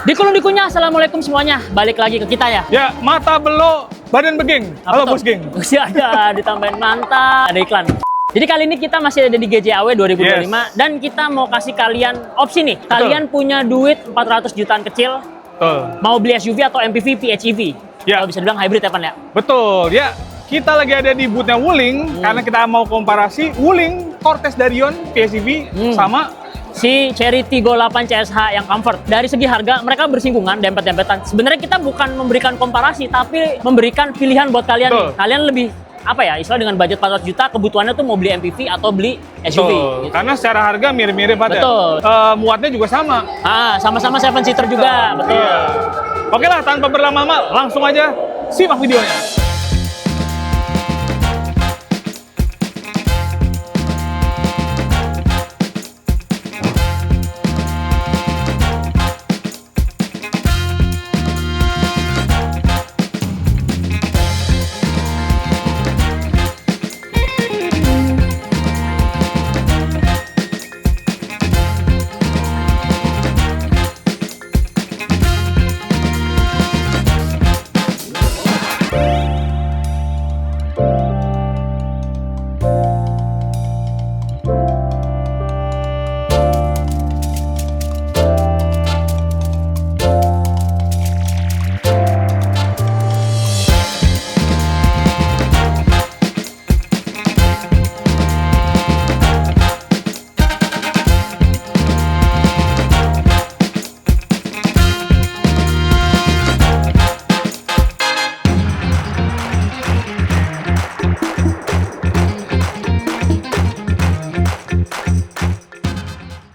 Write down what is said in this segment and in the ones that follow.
Dikulung-dikunya, assalamualaikum semuanya. Balik lagi ke kita ya. Ya, mata belok, badan beging. Halo Bos Geng. Usia aja ditambahin mantap. Ada iklan. Jadi kali ini kita masih ada di GJAW 2025 dan kita mau kasih kalian opsi nih. Kalian punya duit 400 jutaan kecil, mau beli SUV atau MPV PHEV. Ya. Kalau bisa dibilang hybrid ya Pan ya. Betul, ya. Kita lagi ada di booth-nya Wuling karena kita mau komparasi Wuling Cortez Darion PHEV sama si Chery Tiggo 8 CSH yang comfort. Dari segi harga, mereka bersinggungan, dempet-dempetan. Sebenarnya kita bukan memberikan komparasi, tapi memberikan pilihan buat kalian nih. Kalian lebih, apa ya, istilah dengan budget 400 juta, kebutuhannya tuh mau beli MPV atau beli SUV. Gitu. Karena secara harga mirip-mirip aja. Betul. Muatnya juga sama. Sama-sama 7-seater juga, betul. Iya. Oke lah, tanpa berlama-lama, langsung aja simak videonya.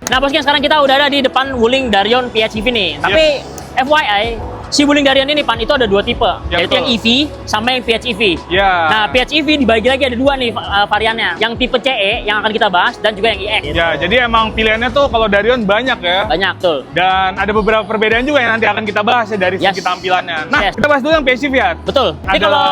Nah bosnya, sekarang kita udah ada di depan Wuling Darion PHEV nih. Tapi FYI, si Wuling Darion ini Pan, itu ada dua tipe, yaitu yang EV sama yang PHEV. Nah PHEV dibagi lagi ada dua nih variannya, yang tipe CE yang akan kita bahas dan juga yang EX. Ya, jadi emang pilihannya tuh kalau Darion banyak ya. Banyak tuh. Dan ada beberapa perbedaan juga yang nanti akan kita bahas ya dari segi tampilannya. Nah, kita bahas dulu yang PHEV ya. Betul. Jadi kalau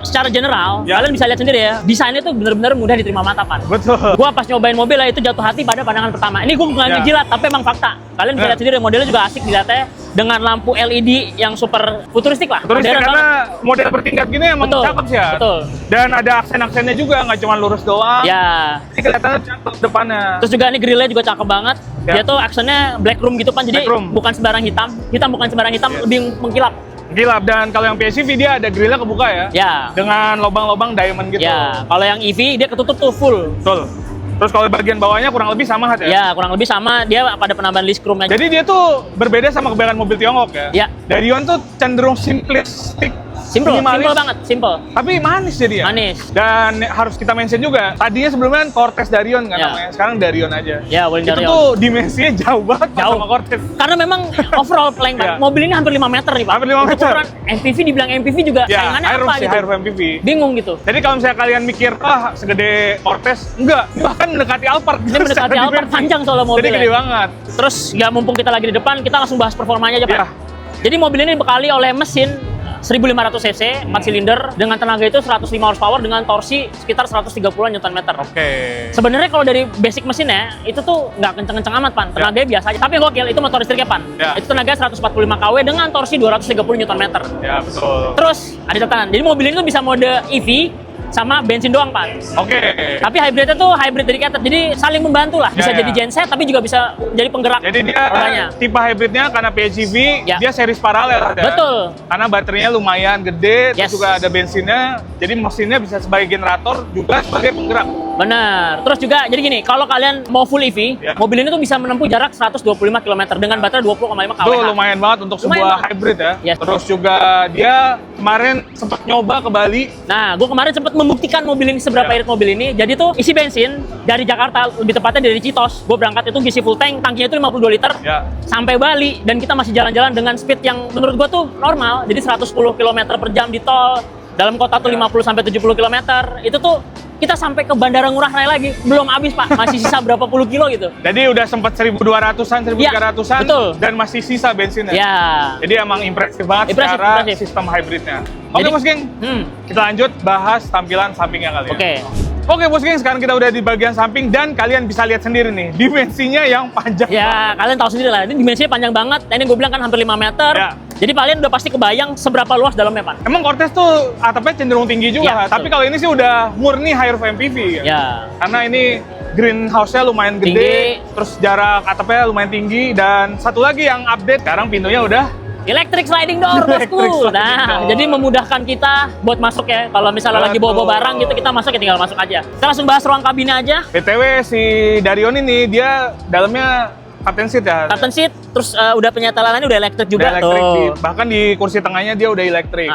secara general, kalian bisa lihat sendiri ya, desainnya tuh bener-bener mudah diterima mata Pan. Betul. Gua pas nyobain mobil ya itu jatuh hati pada pandangan pertama. Ini gua bukan ngejilat, tapi emang fakta. Kalian bisa lihat sendiri, modelnya juga asik dilihatnya dengan lampu LED yang super futuristik lah. Futuristik karena model bertingkat gini emang cakep sih ya. Betul. Dan ada aksen-aksennya juga, nggak cuma lurus doang. Ya. Ini kelihatannya cakep depannya. Terus juga ini grillnya juga cakep banget. Dia tuh aksennya black room gitu Pan, jadi bukan sembarang hitam. Bukan sembarang hitam, lebih mengkilap. Gilap. Dan kalau yang PHEV dia ada grillnya kebuka ya. Ya. Dengan lubang-lubang diamond gitu. Ya. Kalau yang EV dia ketutup tuh full. Betul. Terus kalau bagian bawahnya kurang lebih sama ya? Ya, kurang lebih sama. Dia pada penambahan list chrome-nya. Jadi dia tuh berbeda sama kebanyakan mobil Tiongkok ya? Ya. Darion tuh cenderung simplistik. Simple banget, simple. Tapi manis jadi ya? Manis. Dan harus kita mention juga, tadinya sebelumnya Cortez Darion kan namanya, sekarang Darion aja. Ya, Wuling Darion. Itu tuh dimensinya jauh banget sama Cortez. Karena memang overall lengkap, mobil ini hampir 5 meter nih Pak. Hampir 5 meter. MPV dibilang MPV juga saingannya apa gitu. High MPV. Bingung gitu. Jadi kalau misalnya kalian mikir, segede Cortez, enggak. Bahkan mendekati Alphard. Dia mendekati Alphard, panjang soalnya mobilnya. Jadi gede banget. Terus nggak mumpung kita lagi di depan, kita langsung bahas performanya aja Pak. Jadi mobil ini dibekali oleh mesin 1500 cc, 4 silinder dengan tenaga itu 105 horsepower dengan torsi sekitar 130 Nm. Sebenarnya kalau dari basic mesinnya itu tuh nggak kenceng-kenceng amat Pan, tenaganya biasa aja. Tapi yang gokil itu motor listriknya Pan. Itu tenaga 145 kW dengan torsi 230 Nm. Ya betul. Terus ada catatan. Jadi mobil ini tuh bisa mode EV sama bensin doang Pan. Tapi hybridnya tuh hybrid dedicated, jadi saling membantu lah. Bisa jadi genset, tapi juga bisa jadi penggerak. Jadi dia tipe hybridnya karena PHEV, dia series paralel ada. Betul. Karena baterainya lumayan gede, terus juga ada bensinnya. Jadi mesinnya bisa sebagai generator juga sebagai penggerak. Benar. Terus juga jadi gini, kalau kalian mau full EV, mobil ini tuh bisa menempuh jarak 125 km dengan baterai 20,5 kWh. Itu lumayan banget untuk sebuah hybrid ya. Terus juga dia kemarin sempat nyoba ke Bali. Nah, gue kemarin sempat membuktikan mobil ini seberapa irit mobil ini. Jadi tuh isi bensin dari Jakarta, lebih tepatnya dari Citos. Gue berangkat itu ngisi full tank, tangkinya itu 52 liter. Sampai Bali dan kita masih jalan-jalan dengan speed yang menurut gue tuh normal. Jadi 110 km per jam di tol. Dalam kota tuh 50-70 km. Itu tuh kita sampai ke Bandara Ngurah Rai lagi, belum habis Pak, masih sisa berapa puluh kilo gitu. Jadi udah sempat 1.200-an, 1.300-an, dan masih sisa bensinnya. Jadi emang impresif banget secara sistem hybridnya. Oke Mas Geng, kita lanjut bahas tampilan sampingnya kali ya. Oke bos geng, sekarang kita udah di bagian samping dan kalian bisa lihat sendiri nih dimensinya yang panjang. Ya, kalian tahu sendiri lah, ini dimensinya panjang banget. Ini gue bilang kan hampir 5 meter. Ya. Jadi kalian udah pasti kebayang seberapa luas dalamnya, Pan. Emang Cortez tuh atapnya cenderung tinggi juga, Ya, tapi betul. kalau ini sih udah murni high roof MPV ya. Ya. Karena ini greenhouse-nya lumayan gede, Tinggi. terus jarak atapnya lumayan tinggi, dan satu lagi yang update, sekarang pintunya udah Electric sliding door, Electric bosku. sliding door. Nah, jadi memudahkan kita buat masuk ya. Kalau misalnya lagi bawa-bawa barang gitu, kita masuk ya tinggal masuk aja. Kita langsung bahas ruang kabinnya aja. BTW si Darion ini dia dalamnya captain seat ya. Captain seat, terus udah penyetelanannya udah elektrik juga Udah elektrik, tuh. bahkan di kursi tengahnya dia udah elektrik.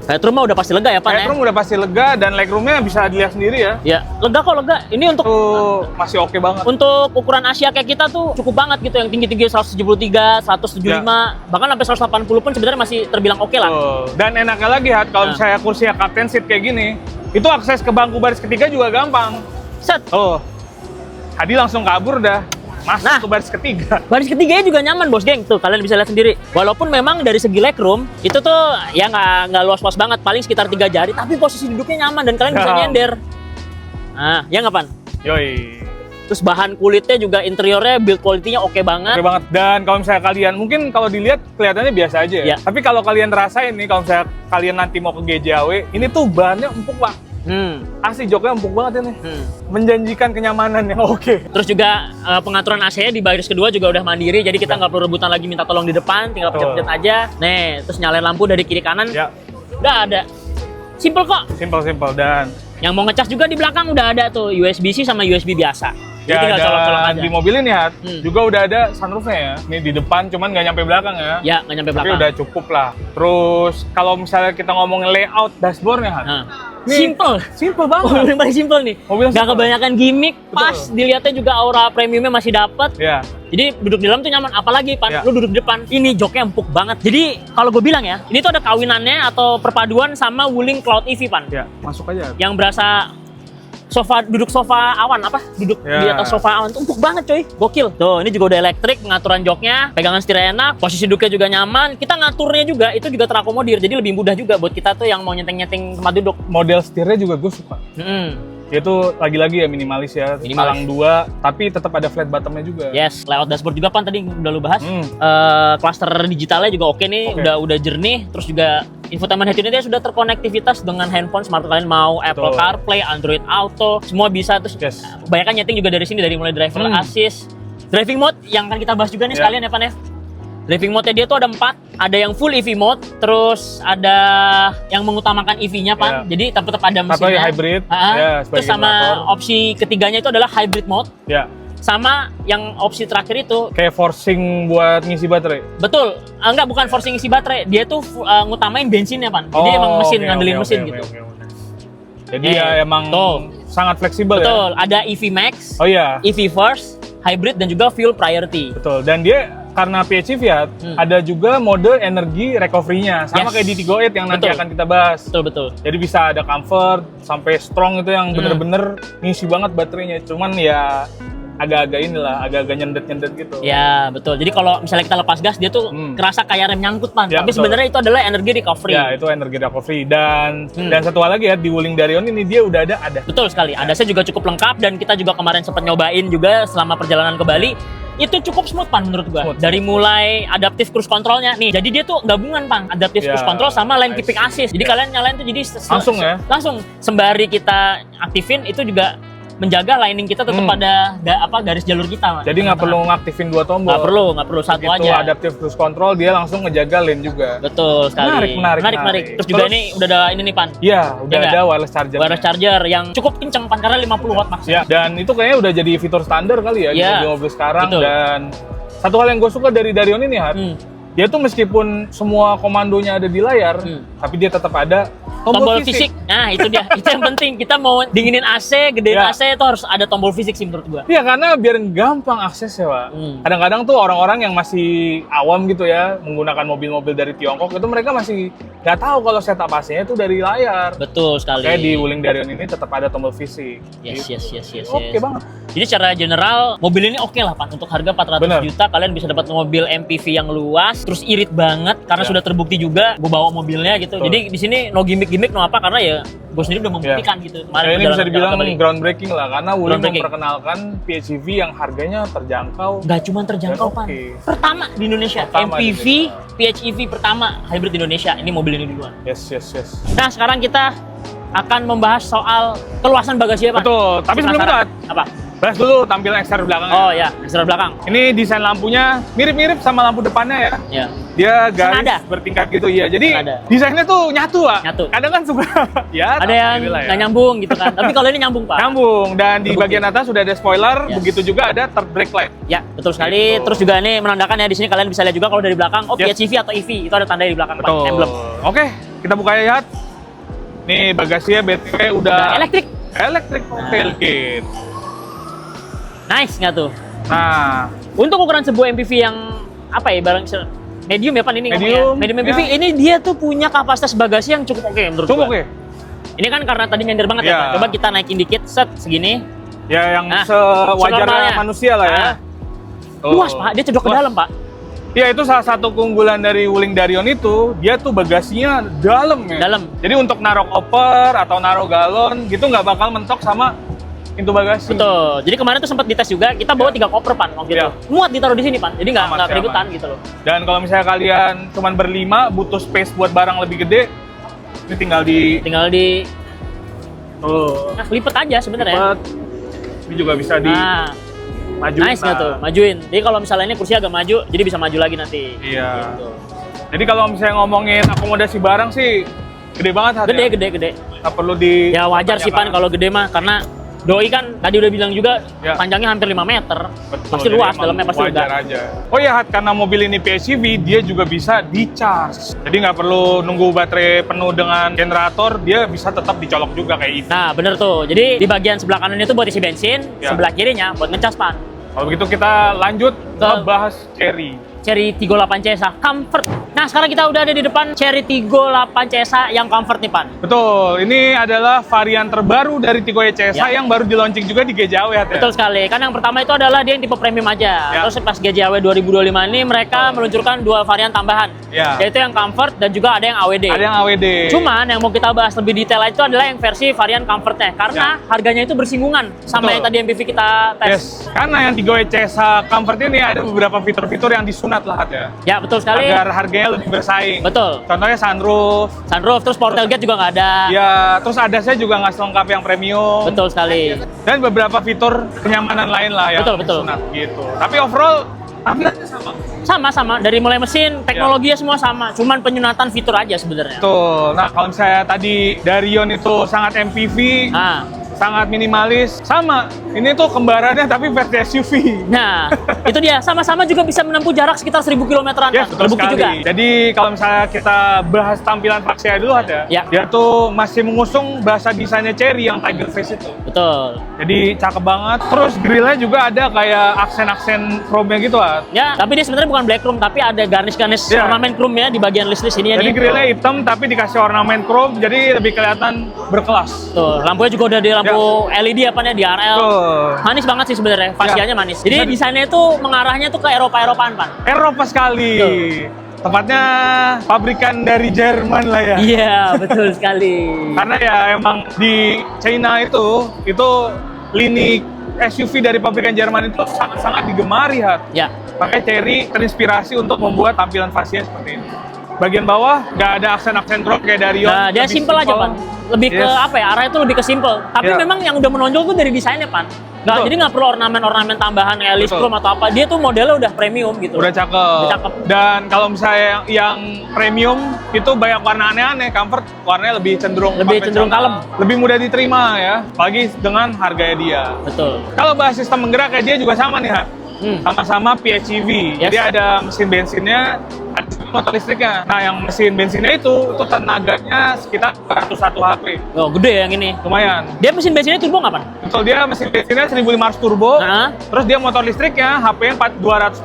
Headroom mah udah pasti lega ya, Pan ya? Headroom udah pasti lega dan legroomnya bisa dilihat sendiri ya. Ya, lega kok lega. Ini untuk Tuh masih oke banget. untuk ukuran Asia kayak kita tuh cukup banget gitu, yang tinggi-tinggi 173, 175, bahkan sampai 180 pun sebenarnya masih terbilang oke lah. Tuh. Dan enaknya lagi Hat, kalau Nah. misalnya kursinya captain seat kayak gini, itu akses ke bangku baris ketiga juga gampang. Set. Oh, Hadi langsung kabur dah. Masuk Nah. ke baris ketiga. Baris ketiganya juga nyaman, bos geng. Tuh, kalian bisa lihat sendiri. Walaupun memang dari segi legroom, itu tuh ya nggak luas-luas banget, paling sekitar 3 jari, tapi posisi duduknya nyaman dan kalian bisa Ya. nyender. Nah, ya nggak, Pan? Yoi. Terus bahan kulitnya juga, interiornya, build quality-nya oke banget. Oke banget. Dan kalau misalnya kalian, mungkin kalau dilihat kelihatannya biasa aja ya. Ya. Tapi kalau kalian rasain nih, kalau misalnya kalian nanti mau ke GJAW, ini tuh bahannya empuk pak. Asli joknya empuk banget ini. Menjanjikan kenyamanan yang oke. Terus juga pengaturan AC-nya di baris kedua juga udah mandiri, jadi kita nggak perlu rebutan lagi minta tolong di depan, tinggal Betul. pencet-pencet aja. Nih, terus nyalain lampu dari kiri kanan, Ya, udah ada. Simple kok. simpel dan Yang mau ngecas juga di belakang udah ada tuh, USB-C sama USB biasa. Jadi ya, tinggal colok-colok dan aja. di mobil ini ya, Hmm. juga udah ada sunroofnya ya. Ini di depan, cuman nggak nyampe belakang ya. Ya, nggak nyampe Tapi belakang. udah cukup lah. Terus kalau misalnya kita ngomongin layout dashboardnya, Han, Nah, Nih, simple. simple banget. Mobil yang paling simple nih. Mobil yang Nggak simple. kebanyakan gimmick, pas dilihatnya juga aura premiumnya masih dapet. Ya, Jadi duduk di dalam tuh nyaman, apalagi Pan, Ya. lu duduk di depan, ini joknya empuk banget. Jadi kalau gue bilang ya, ini tuh ada kawinannya atau perpaduan sama Wuling Cloud EV, Pan. ya, masuk aja. Yang berasa duduk sofa awan, duduk Ya. di atas sofa awan tuh empuk banget coy, gokil. Tuh, ini juga udah elektrik, pengaturan joknya, pegangan setir enak, posisi duduknya juga nyaman, kita ngaturnya juga itu juga terakomodir, jadi lebih mudah juga buat kita tuh yang mau nyenteng-nyenteng tempat duduk. Model setirnya juga gue suka. Dia tuh lagi-lagi ya minimalis ya, Minimalis. palang 2, tapi tetap ada flat bottomnya juga. Yes, layout dashboard juga Pan tadi udah lu bahas. Hmm. Cluster digitalnya juga oke nih, Oke. udah jernih, terus juga infotainment head unitnya sudah terkonektivitas dengan handphone smart, kalian mau Apple Betul. CarPlay, Android Auto, semua bisa. Terus Yes. kebanyakan nyeting juga dari sini, dari mulai driver Hmm. assist, driving mode yang akan kita bahas juga nih Ya. sekalian ya Pan ya. Driving mode-nya dia tuh ada 4, ada yang full EV mode, terus ada yang mengutamakan EV-nya Pan, Ya. jadi tetap ada Atau mesinnya. ya hybrid, Ha-ha. ya, sebagai Terus sama generator. opsi ketiganya itu adalah hybrid mode, Ya, sama yang opsi terakhir itu kayak forcing buat ngisi baterai. betul, enggak, bukan forcing isi baterai, dia tuh ngutamain bensinnya Pan, jadi emang mesin, oke, ngandelin oke, mesin oke, gitu. oke, oke. Jadi ya emang tuh. sangat fleksibel Betul, ya. ada EV Max, Oh iya, EV First, hybrid dan juga fuel priority. betul. Dan dia karena PHEV ya, ada juga mode energi recovery-nya. Sama Yes. kayak di Tiggo 8 yang nanti Betul. akan kita bahas. Betul. Jadi bisa ada comfort sampai strong itu yang bener-bener ngisi banget baterainya. Cuman ya agak-agak inilah, agak-agak nyendet-nyendet gitu. Ya, betul. Jadi kalau misalnya kita lepas gas, dia tuh kerasa kayak rem nyangkut Pan, Ya, tapi betul. sebenarnya itu adalah energi recovery. Ya, itu energi recovery. Dan satu hal lagi ya, di Wuling Darion ini dia udah ada. Betul sekali. Adasnya juga cukup lengkap dan kita juga kemarin sempat nyobain juga selama perjalanan ke Bali. Itu cukup smooth Pan menurut gua. Smooth. Dari mulai adaptive cruise controlnya nih. Jadi dia tuh gabungan Pan, adaptive Ya, cruise control sama lane I keeping see. assist. Jadi Ya. kalian nyalain tuh jadi Langsung ya? Langsung sembari kita aktifin itu juga menjaga lining kita tetap pada garis jalur kita. Jadi nggak perlu ngaktifin 2 tombol. nggak perlu satu Begitu aja. adaptive cruise control, dia langsung ngejaga lane juga. Betul sekali. Menarik. Terus juga Terus- ini udah ada ini nih Pan. Iya, udah Ya ada nggak? wireless charger. Wireless charger yang cukup kenceng Pan karena 50 watt max. Ya, dan itu kayaknya udah jadi fitur standar kali ya di Iya. mobil-mobil sekarang. Betul. Dan satu hal yang gue suka dari Darion ini, Hat, dia tuh meskipun semua komandonya ada di layar, tapi dia tetap ada Tombol fisik. Nah, itu dia. Itu yang penting. Kita mau dinginin AC, gedein Ya. AC itu harus ada tombol fisik sih menurut gua. Iya, karena biar gampang akses ya, Pak. Kadang-kadang tuh orang-orang yang masih awam gitu ya, menggunakan mobil-mobil dari Tiongkok, itu mereka masih nggak tahu kalau setup AC-nya itu dari layar. Betul sekali. Kayak di Wuling Darion ini tetap ada tombol fisik. Yes. Oke banget. Jadi secara general mobil ini oke lah Pan, untuk harga 400 Bener. juta kalian bisa dapat mobil MPV yang luas, terus irit banget karena Ya. sudah terbukti juga gue bawa mobilnya gitu. Betul. Jadi di sini no gimmick-gimmick no apa, karena ya gue sendiri udah membuktikan gitu. Ya, ini bisa dibilang Jakarta-Bali. groundbreaking lah, karena Wuling Groundbreaking. memperkenalkan PHEV yang harganya terjangkau. Nggak cuma terjangkau, Dan Pan. oke. Pertama di Indonesia, Pertama di MPV, PHEV pertama hybrid di Indonesia. Ini mobil ini duluan. Yes. Nah, sekarang kita akan membahas soal keluasan bagasi ya, Pak. Betul, tapi sebelum itu, Hat, apa? bahas dulu tampilan eksterior belakangnya. Oh ya, eksterior belakang. Ini desain lampunya mirip-mirip sama lampu depannya ya. Ya. Dia garis Senada. bertingkat gitu ya. Jadi Senada. desainnya tuh nyatu, Pak. Nyatu. Kadang kan suka ya. Ada yang alhamdulillah nggak nyambung gitu kan. Tapi kalau ini nyambung, Pak. Nyambung, dan di Terbukti. bagian atas sudah ada spoiler, Yes. begitu juga ada third brake light. Ya, betul sekali. Gitu. Terus juga ini menandakan ya di sini kalian bisa lihat juga kalau dari belakang, oh Yes. PHEV atau EV itu ada tanda di belakang, Pak. Betul. Emblem. Oke, kita buka ya. Hat. Nih bagasinya BTW udah Elektrik. Electric tailgate. Nice nggak tuh? Nah, Untuk ukuran sebuah MPV yang apa ya, barang medium ya Pan ini Medium, ngomongnya. Medium MPV ya. ini dia tuh punya kapasitas bagasi yang cukup oke menurut cukup gua. oke. Ini kan karena tadi nyender banget ya, Ya. Pak. Coba kita naikin dikit, set segini. Ya yang Nah, sewajarnya senormalnya. manusia lah ya. Nah. Luas, Pak. Dia cedok ke Luas. dalam, Pak. Ya itu salah satu keunggulan dari Wuling Darion itu, dia tuh bagasinya dalam ya. Dalam. Jadi untuk naruh koper atau naruh galon gitu nggak bakal mentok sama pintu bagasi. Betul. Jadi kemarin tuh sempat dites juga, kita bawa 3 koper, Pan, waktu Ya. itu. Muat ditaruh di sini, Pan. Jadi Aman, nggak sih, keributan aman. gitu loh. Dan kalau misalnya kalian cuman berlima, butuh space buat barang lebih gede, ini tinggal di Tinggal di tuh. lipet aja sebenarnya. Cepat. Ini juga bisa di Nah, maju. nice nggak tuh? Majuin. Jadi kalau misalnya ini kursi agak maju, jadi bisa maju lagi nanti. Iya. Gitu. Jadi kalau misalnya ngomongin akomodasi barang sih gede banget. Hat, Gede, ya. gede. Nggak perlu di Ya wajar sih, Pan, kalau gede mah, karena Doi kan tadi udah bilang juga Ya. panjangnya hampir 5 meter. Betul, Pasti jadi luas, emang dalamnya pasti wajar udah. aja. Oh ya, Hat, karena mobil ini PHEV, dia juga bisa di-charge. Jadi nggak perlu nunggu baterai penuh dengan generator, dia bisa tetap dicolok juga kayak EV. Nah, bener tuh. Jadi di bagian sebelah kanan itu buat isi bensin, Ya. sebelah kirinya buat ngecas, Pan. Kalau begitu kita lanjut Ke- bahas Cherry. Cherry Tiggo 8 CSA Comfort. Nah, sekarang kita udah ada di depan Cherry Tiggo 8 CSA yang Comfort nih, Pan. Betul, ini adalah varian terbaru dari Tiggo CSA Ya. yang baru di launching juga di GJW, Hat, ya. Betul sekali. Kan yang pertama itu adalah dia yang tipe premium aja. Ya. Terus pas GJW 2025 ini mereka meluncurkan 2 varian tambahan. Ya. Yaitu yang Comfort dan juga ada yang AWD. Ada yang AWD. Cuman yang mau kita bahas lebih detail itu adalah yang versi varian Comfortnya. Karena harganya itu bersinggungan sama Betul. yang tadi MPV kita tes. Yes, karena yang Tiggo CSA Comfort ini ada beberapa fitur-fitur yang disunat lah, Hat, ya. Ya, betul sekali. Agar harganya lebih bersaing. Betul. Contohnya sunroof. Sunroof, terus power tailgate juga nggak ada. Ya, terus ADAS-nya juga nggak selengkap yang premium. Betul sekali. Dan beberapa fitur kenyamanan lain lah yang Betul, betul. disunat gitu. Tapi overall tampilannya sama. Sama-sama, dari mulai mesin, teknologinya semua sama. Cuman penyunatan fitur aja sebenarnya. Betul. Nah, kalau misalnya tadi Darion itu sangat MPV, Nah, sangat minimalis, sama. Ini tuh kembarannya tapi versi SUV. nah, itu dia. Sama-sama juga bisa menempuh jarak sekitar 1000 kilometeran. Ya, Kan? betul Terbukti sekali. juga. Jadi kalau misalnya kita bahas tampilan Vaxia dulu, Hat, ya. Ya. Dia tuh masih mengusung bahasa desainnya Cherry yang Tiger Face itu. Betul. Jadi cakep banget. Terus grillnya juga ada kayak aksen-aksen chrome-nya gitu, Hat. Ya, tapi dia sebenarnya bukan black chrome, tapi ada garnish-garnish Ya. ornamen chrome ya di bagian list-list ini ya. Jadi nih. grillnya hitam tapi dikasih ornamen chrome, jadi lebih kelihatan berkelas. Tuh, lampunya juga udah di lampu LED apa nih, DRL. Tuh. Manis banget sih sebenarnya, Vaxianya manis. Jadi Bisa di- desainnya itu mengarahnya tuh ke Eropa-Eropaan, Pan. Eropa sekali. Tepatnya pabrikan dari Jerman lah ya. Iya, betul sekali. Karena ya emang di China itu lini SUV dari pabrikan Jerman itu sangat-sangat digemari, Hat. Ya, Makanya Cherry terinspirasi untuk membuat tampilan Vaxia seperti ini. Bagian bawah nggak ada aksen-aksen drop kayak Darion. nah, dia lebih simple aja, Pan. Lebih ke Yes. apa ya? Arahnya itu lebih ke simple. Tapi Ya. memang yang udah menonjol tuh dari desainnya, Pan. Nggak, Betul. jadi nggak perlu ornamen-ornamen tambahan kayak list Betul. chrome atau apa. Dia tuh modelnya udah premium gitu. Udah cakep. Udah cakep. Dan kalau misalnya yang premium itu banyak warna aneh-aneh, Comfort warnanya lebih cenderung Lebih cenderung konvensional. kalem. Lebih mudah diterima ya, apalagi dengan harganya dia. Betul. Kalau bahas sistem penggerak kayak dia juga sama nih, Ha. Hmm. Sama-sama PHEV. Yes. Jadi ada mesin bensinnya, ada motor listriknya. Nah, yang mesin bensinnya itu tenaganya sekitar 101 HP. Oh, gede yang ini. Lumayan. Dia mesin bensinnya turbo nggak, Pan? Betul, dia mesin bensinnya 1500 turbo. Nah. Terus dia motor listriknya HP-nya 245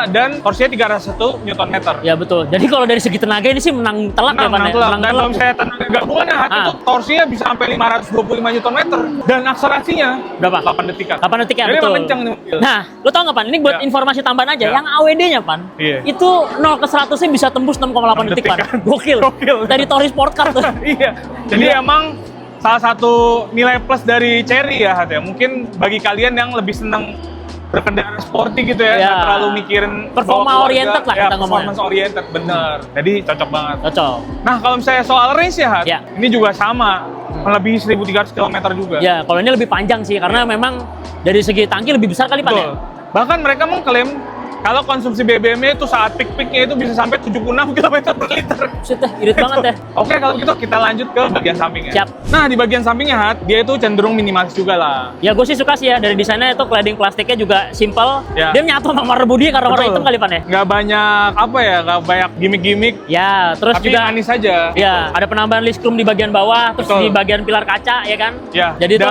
dan torsinya 301 Nm. Ya betul. Jadi kalau dari segi tenaga ini sih menang telak ya, Pan. Menang ya? telak. Menang Dan telak. kalau misalnya tenaga gabungannya itu torsinya bisa sampai 525 Nm dan akselerasinya Berapa? 8 detikan. 8 detik ya, Jadi betul. emang kenceng nih mobil. Nah, lo tau nggak, Pan? Ini buat Ya. informasi tambahan aja. Ya. Yang AWD-nya, Pan, Iya. itu 0 ke 100-nya bisa tembus 6,8 detik, Pan. Gokil. Dari Tory Sport Car tuh. Iya. Jadi emang salah satu nilai plus dari Chery ya, Hat, ya. Mungkin bagi kalian yang lebih senang berkendara sporty gitu ya, nggak terlalu mikirin performa oriented lah kita ngomongnya. Performance oriented, bener. Jadi cocok banget. Cocok. Nah, kalau misalnya soal range ya, Hat, ini juga sama, melebihi 1.300 km juga. Ya, kalau ini lebih panjang sih, karena memang dari segi tangki lebih besar kali, Pak, ya? Bahkan mereka mengklaim kalau konsumsi BBM-nya itu saat peak-peaknya itu bisa sampai 76 km per liter. Shit, irit banget ya. Oke, kalau gitu kita lanjut ke bagian sampingnya. Siap. Nah, di bagian sampingnya, Hat, dia itu cenderung minimalis juga lah. Ya, gue sih suka sih ya, dari desainnya itu cladding plastiknya juga simple. Ya. Dia nyatu sama warna bodi karena warna hitam kali, Pan, ya? Nggak banyak, nggak banyak gimmick-gimmick. Ya, terus tapi juga manis aja. Ya, ada penambahan list chrome di bagian bawah, terus di bagian pilar kaca, ya kan? Ya. Jadi itu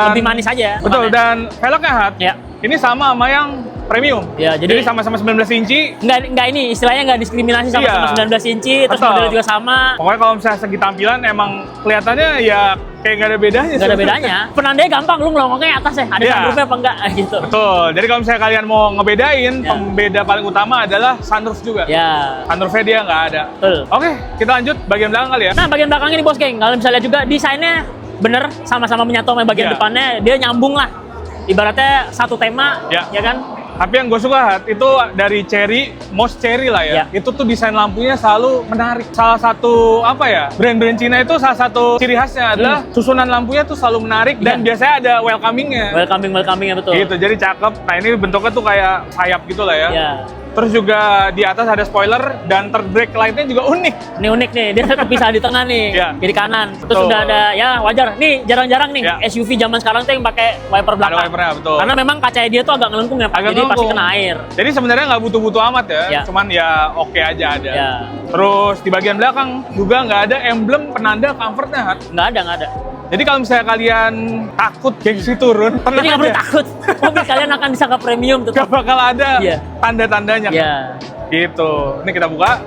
lebih manis aja. Betul, dan velgnya, Hat, ya. Ini sama yang premium. Ya, jadi sama-sama 19 inci. Nggak ini istilahnya nggak diskriminasi sama 19 inci, terus modelnya juga sama. Pokoknya kalau misalnya segi tampilan emang kelihatannya ya kayak nggak ada bedanya. Nggak ada bedanya. Penandanya gampang, lu ngelongoknya atas ya. Ada sunroofnya apa enggak gitu. Betul. Jadi kalau misalnya kalian mau ngebedain, pembeda paling utama adalah sunroof juga. Ya. Sunroofnya dia nggak ada. Betul. Oke, kita lanjut bagian belakang kali ya. Nah, bagian belakang ini, Bos Geng. Kalau misalnya juga desainnya bener, sama-sama menyatu sama bagian depannya, dia nyambung lah. Ibaratnya satu tema, ya kan? Tapi yang gue suka, Hat, itu dari Chery, most Chery lah ya. Itu tuh desain lampunya selalu menarik. Salah satu brand-brand Cina itu salah satu ciri khasnya adalah susunan lampunya tuh selalu menarik dan biasanya ada welcoming-nya. Welcoming-nya betul. Gitu, jadi cakep. Nah, ini bentuknya tuh kayak sayap gitu lah ya. Terus juga di atas ada spoiler dan third brake light-nya juga unik. Ini unik nih, dia kepisah di tengah nih, kiri kanan. Terus sudah ada, ya wajar. Nih jarang-jarang nih SUV zaman sekarang tuh yang pakai wiper belakang. Ada wipernya, betul. Karena memang kaca dia tuh agak ngelengkung ya, Pak. Jadi pasti kena air. Jadi sebenarnya nggak butuh-butuh amat ya, cuman ya oke aja ada. Terus di bagian belakang juga nggak ada emblem penanda comfort-nya, Hat. Nggak ada. Jadi kalau misalnya kalian takut gengsi turun, tenang aja. Jadi nggak perlu takut. Mobil kalian akan disangka premium tuh. Gak bakal ada tanda-tandanya. Gitu. Ini kita buka.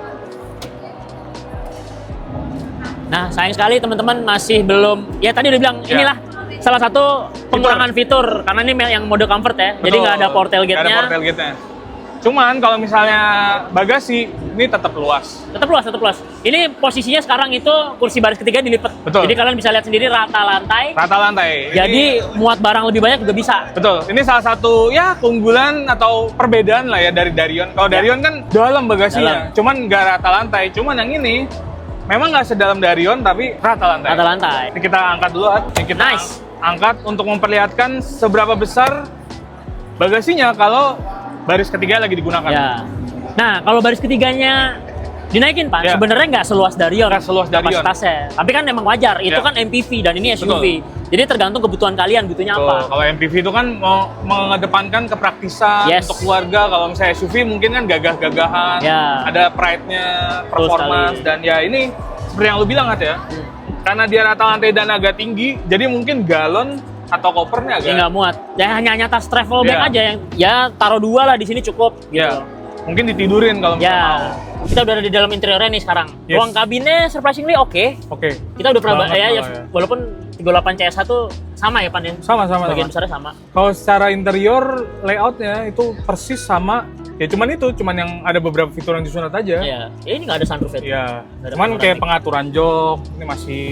Nah, sayang sekali teman-teman masih belum. Ya tadi udah bilang inilah salah satu pengurangan fitur karena ini yang mode comfort ya. Betul. Jadi nggak ada port tailgate-nya. Nggak ada port tailgate-nya. Cuman kalau misalnya bagasi, ini tetap luas. Tetap luas. Ini posisinya sekarang itu kursi baris ketiga dilipat. Betul. Jadi kalian bisa lihat sendiri rata lantai. Jadi muat barang lebih banyak juga bisa. Betul. Ini salah satu keunggulan atau perbedaan lah ya dari Darion. Kalau Darion kan dalam bagasinya, cuman nggak rata lantai. Cuman yang ini memang nggak sedalam Darion tapi rata lantai. Ini kita angkat dulu, Ini kita angkat untuk memperlihatkan seberapa besar bagasinya kalau baris ketiga lagi digunakan. Nah, kalau baris ketiganya dinaikin, Pak, sebenarnya nggak seluas Darion. Kapasitasnya. Tapi kan memang wajar, itu kan MPV dan ini SUV. Jadi tergantung kebutuhan kalian, butuhnya apa. Kalau MPV itu kan mau mengedepankan kepraktisan untuk keluarga. Kalau misalnya SUV mungkin kan gagah-gagahan, ada pride-nya, performance, dan ya ini seperti yang lu bilang, Hat, ya. Karena dia rata lantai dan agak tinggi, jadi mungkin galon atau kopernya agak nggak muat. Ya hanya tas travel bag aja yang taruh 2 lah di sini cukup. Gitu. Mungkin ditidurin kalau misalnya mau. Kita udah ada di dalam interiornya nih sekarang. Ruang kabinnya surprisingly oke. Kita udah pernah walaupun 38 CSH tuh sama ya, Pan? Sama. Bagian besarnya sama. Kalau secara interior layoutnya itu persis sama. Ya cuman yang ada beberapa fitur yang disunat aja. Ya ini nggak ada sunroof itu. Cuman kayak pengaturan jok ini masih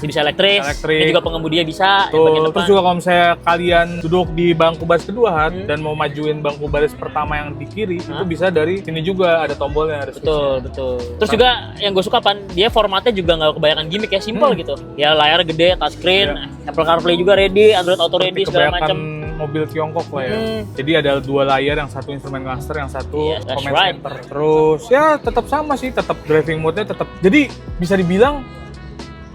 bisa elektris. Ini juga pengemudinya bisa. Terus juga kalau misalnya kalian duduk di bangku baris kedua, Hat, dan mau majuin bangku baris pertama yang di kiri, itu bisa dari sini juga ada tombolnya. Betul. Terus juga yang gue suka, Pan, dia formatnya juga nggak kebanyakan gimmick ya, simple gitu. Ya layar gede, touchscreen, Apple CarPlay juga ready, Android Auto ready segala macam. Mobil Tiongkok lah ya. Jadi ada 2 layar, yang satu instrument cluster, yang satu command center. Terus ya tetap sama sih, tetap driving mode-nya tetap. Jadi bisa dibilang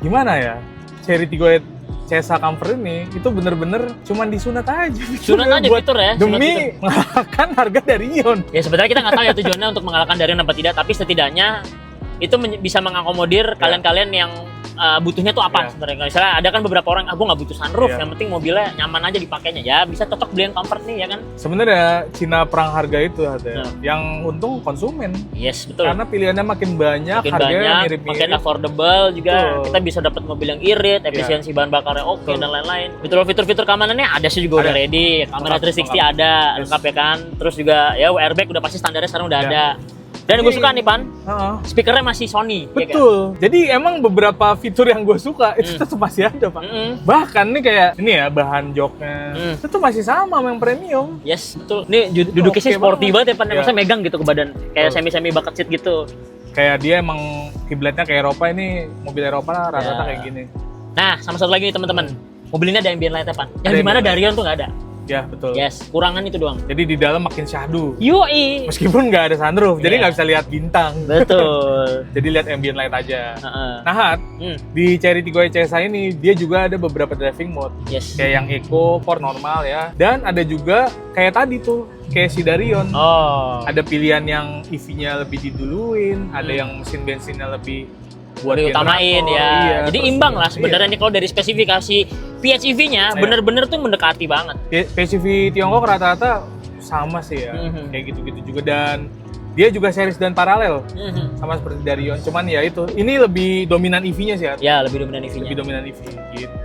gimana ya? Chery Tiggoet CSA Comfort ini itu bener-bener cuman disunat aja. Sunat aja fitur ya. Demi mengalahkan harga Darion. Ya sebenarnya kita nggak tahu ya tujuannya untuk mengalahkan Darion apa tidak, tapi setidaknya itu bisa mengakomodir kalian-kalian yang butuhnya tuh apa sebenarnya. Misalnya ada kan beberapa orang, gue nggak butuh sunroof, yang penting mobilnya nyaman aja dipakainya. Ya bisa cocok beli yang comfort nih, ya kan? Sebenarnya Cina perang harga itu ada. Yang untung konsumen. Yes, betul. Karena pilihannya makin banyak, harganya mirip-mirip. Makin affordable juga. Kita bisa dapat mobil yang irit, efisiensi bahan bakarnya oke, dan lain-lain. Betul, fitur-fitur keamanannya ada sih juga udah ready. Kamera 360 ada, lengkap ya kan. Terus juga ya airbag udah pasti standarnya sekarang udah ada. Dan gue suka nih Pan, Uh-uh. speakernya masih Sony. Betul. Jadi emang beberapa fitur yang gue suka itu tetap masih ada, Pak. Bahkan nih kayak ini ya bahan joknya itu tuh masih sama sama yang premium. Yes, betul. Ini duduknya sih sporty banget ya Pan. Maksudnya megang gitu ke badan. Kayak semi-semi bucket seat gitu. Kayak dia emang kiblatnya ke Eropa, ini mobil Eropa lah rata-rata kayak gini. Nah, sama satu lagi nih teman-teman. Mobil ini ada ambient light-nya Pan. Yang dimana Darion tuh nggak ada. Ya betul. Yes, kurangan itu doang. Jadi di dalam makin syahdu. Yoi. Meskipun nggak ada sunroof, jadi nggak bisa lihat bintang. Betul. Jadi lihat ambient light aja. Nah, Hat, Hmm. di Chery Tiggo ECSA ini dia juga ada beberapa driving mode. Yes. Kayak yang Eco, Sport normal ya. Dan ada juga kayak tadi tuh, kayak si Darion. Oh. Ada pilihan yang EV-nya lebih diduluin, ada yang mesin bensinnya lebih buat diutamain generator. ya. Iya, jadi terus imbang lah sebenarnya nih kalau dari spesifikasi PHEV-nya bener-bener tuh mendekati banget. PHEV Tiongkok rata-rata sama sih ya, kayak gitu-gitu juga, dan dia juga series dan paralel sama seperti Darion, cuman ya itu ini lebih dominan EV-nya sih ya. Ya, lebih dominan EV-nya. Lebih dominan EV gitu.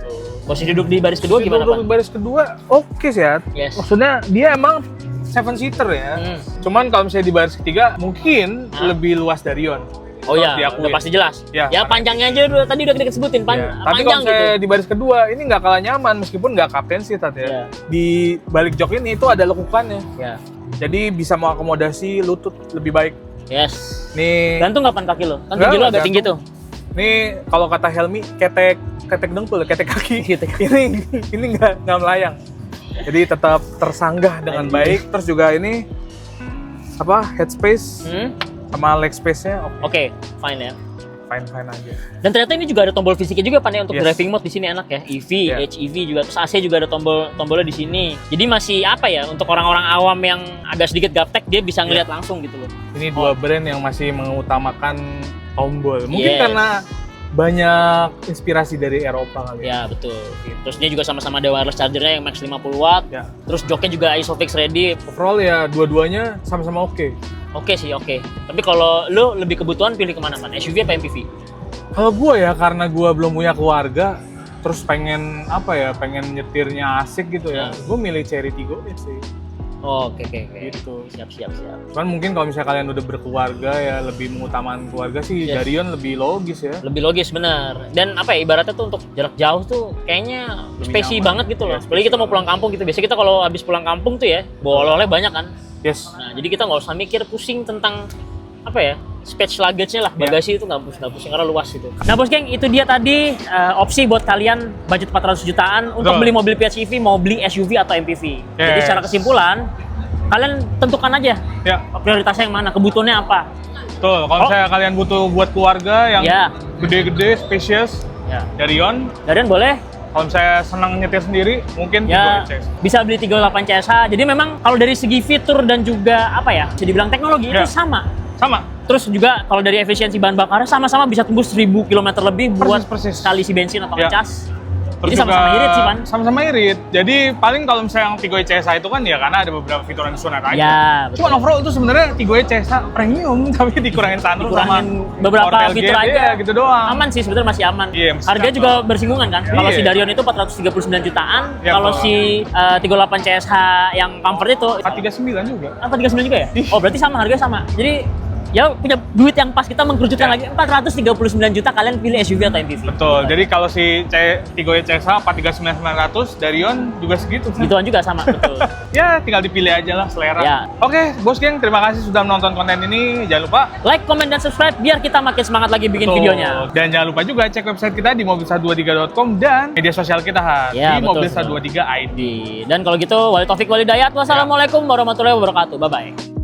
Posisi duduk di baris kedua gimana, Pak? Di baris kedua oke sih ya. Yes. Maksudnya dia emang 7 seater ya. Cuman kalau misalnya di baris ketiga mungkin lebih luas Darion. Oh ya, udah pasti jelas. Ya, panjangnya aja tadi udah kita sebutin, tapi panjang kalau saya gitu. di baris kedua ini nggak kalah nyaman meskipun nggak kapten sih tadi ya. Di balik jok ini itu ada lekukannya. Ya. Jadi bisa mengakomodasi lutut lebih baik. Yes. Nih. Gantung kapan kaki lo? Kan tinggi lo agak tinggi tuh. Nih kalau kata Helmi ketek dengkul, ketek kaki. ini nggak melayang. Jadi tetap tersanggah dengan baik. Terus juga ini headspace sama leg space-nya oke, fine ya. Fine aja. Dan ternyata ini juga ada tombol fisiknya juga Pan ya untuk driving mode di sini enak ya. EV, HEV juga, terus AC juga ada tombolnya di sini. Jadi masih apa ya, untuk orang-orang awam yang agak sedikit gaptek dia bisa ngelihat langsung gitu loh. Ini dua brand yang masih mengutamakan tombol. Mungkin karena banyak inspirasi dari Eropa kali ya. Betul. Terus dia juga sama-sama ada wireless chargernya yang max 50 watt. Ya. Terus joknya juga ISOFIX ready. Overall ya dua-duanya sama-sama oke. Oke sih, oke. Tapi kalau lo lebih kebutuhan pilih kemana Man? SUV apa MPV? Kalau gue ya karena gue belum punya keluarga, terus pengen pengen nyetirnya asik gitu ya. Gue milih Chery Tiggo sih. Oke. Gitu. Siap. Cuman mungkin kalau misalnya kalian udah berkeluarga ya lebih mengutamakan keluarga sih, Darion lebih logis ya. Lebih logis benar. Dan ibaratnya tuh untuk jarak jauh tuh kayaknya spesi banget gitu loh. Apalagi kita mau pulang kampung gitu. Biasanya kita kalau habis pulang kampung tuh ya, bawa oleh-oleh banyak kan. Yes. Nah, jadi kita nggak usah mikir pusing tentang space luggage-nya lah, bagasi itu nggak pusing karena luas gitu. Nah bos geng, itu dia tadi opsi buat kalian budget 400 jutaan untuk beli mobil PHEV, mau beli SUV atau MPV. Jadi secara kesimpulan, kalian tentukan aja prioritasnya yang mana, kebutuhannya apa. Betul, kalau misalnya kalian butuh buat keluarga yang gede-gede, spacious, Darion boleh. Kalau saya senang nyetir sendiri, mungkin bisa beli 38 CSH. Jadi memang kalau dari segi fitur dan juga bisa dibilang teknologi itu sama. Terus juga kalau dari efisiensi bahan bakarnya sama-sama bisa tembus 1000 km lebih buat sekali isi bensin atau ngecas. Terus jadi sama-sama irit sih, Pan. Sama-sama irit. Jadi paling kalau misalnya yang Tiggo ECSA itu kan ya karena ada beberapa fitur yang disunat aja. Ya, betul. Cuma overall itu sebenarnya Tiggo ECSA premium tapi dikurangin sunroof sama beberapa fitur aja. Gitu doang. Aman sih, sebenarnya masih aman. Iya, harga juga bersinggungan kan. Kalau si Darion itu 439 jutaan, kalau si 38 CSH yang comfort itu 439 juga. 439 juga ya? Oh, berarti sama, harganya sama. Jadi ya punya duit yang pas, kita mengkerucutkan lagi 439 juta, kalian pilih SUV atau MPV. Betul. Jadi kalau si Tiggo ECSA 439.900, Darion juga segitu. Gituan juga sama, betul. Ya, tinggal dipilih aja lah selera. Ya. Oke, bos geng, terima kasih sudah menonton konten ini. Jangan lupa like, comment, dan subscribe biar kita makin semangat lagi bikin videonya. Dan jangan lupa juga cek website kita di mobil123.com dan media sosial kita di mobil123 ID. Dan kalau gitu, wali taufik wal hidayat. Wassalamualaikum warahmatullahi wabarakatuh. Bye-bye.